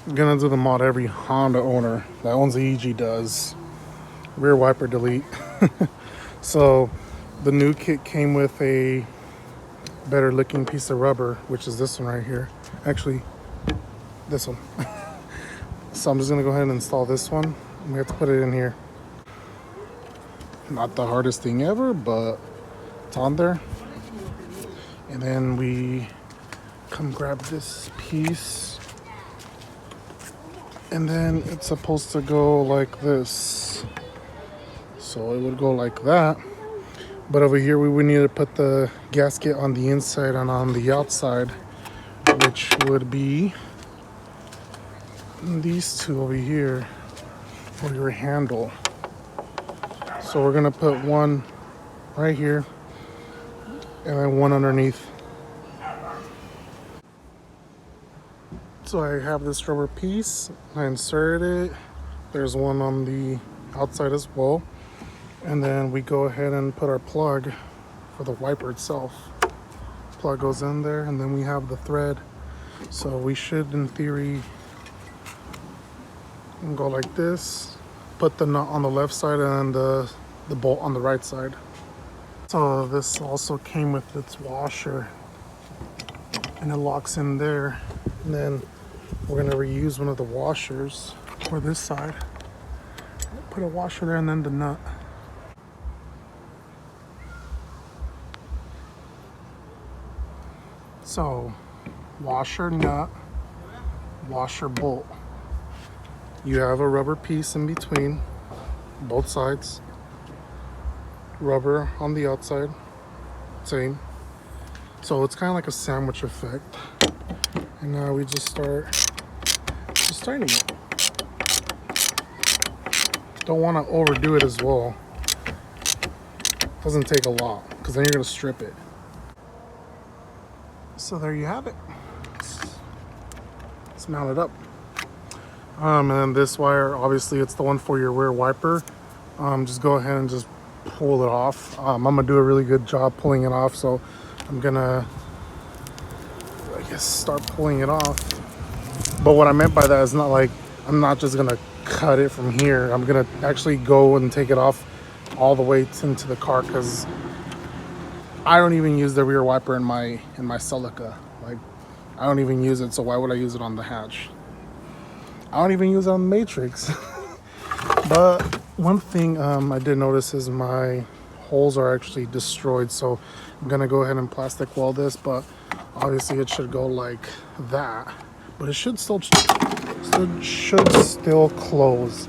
I'm gonna do the mod every Honda owner that owns the EG does. Rear wiper delete. So the new kit came with a better looking piece of rubber, which is this one right here. Actually, this one. So I'm just gonna go ahead and install this one. We have to put it in here. Not the hardest thing ever, but it's on there. And then we come grab this piece. And then it's supposed to go like this. So it would go like that. But over here we would need to put the gasket on the inside and on the outside, which would be these two over here for your handle. So we're gonna put one right here and then one underneath. So I have this rubber piece, I inserted it. There's one on the outside as well. And then we go ahead and put our plug for the wiper itself. Plug goes in there, and then we have the thread. So we should, in theory, go like this. Put the nut on the left side and the bolt on the right side. So this also came with its washer, and it locks in there. And then we're gonna reuse one of the washers for this side. Put a washer there and then the nut. So, washer nut, washer bolt. You have a rubber piece in between, both sides. Rubber on the outside, same. So it's kind of like a sandwich effect. And now we just start tightening it. Don't want to overdo it as well. Doesn't take a lot, because then you're going to strip it. So there you have it. Let's mount it up. And then this wire, obviously it's the one for your rear wiper. Just go ahead and just pull it off. I'm gonna do a really good job pulling it off, so I'm gonna, I guess, start pulling it off. But what I meant by that is not like, I'm not just gonna cut it from here. I'm gonna actually go and take it off all the way into the car, because I don't even use the rear wiper in my Celica. Like, I don't even use it, so why would I use it on the hatch? I don't even use it on the Matrix. But one thing I did notice is my holes are actually destroyed, so I'm gonna go ahead and plastic weld this, but obviously it should go like that. But it should still close.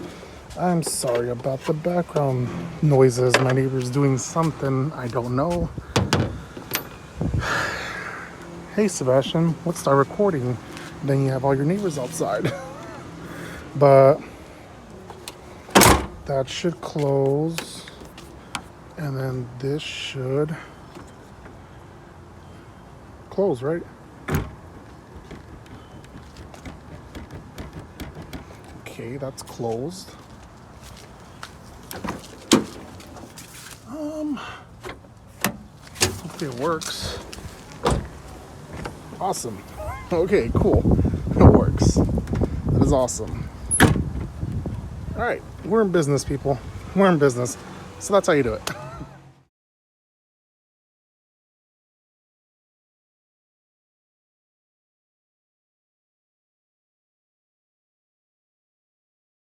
I'm sorry about the background noises. My neighbor's doing something, I don't know. Hey Sebastian, let's start recording. Then you have all your neighbors outside. But that should close. And then this should close, right? Okay, that's closed. Hopefully it works. Awesome. Okay, cool. It works. That is awesome. All right, we're in business, people. We're in business. So that's how you do it.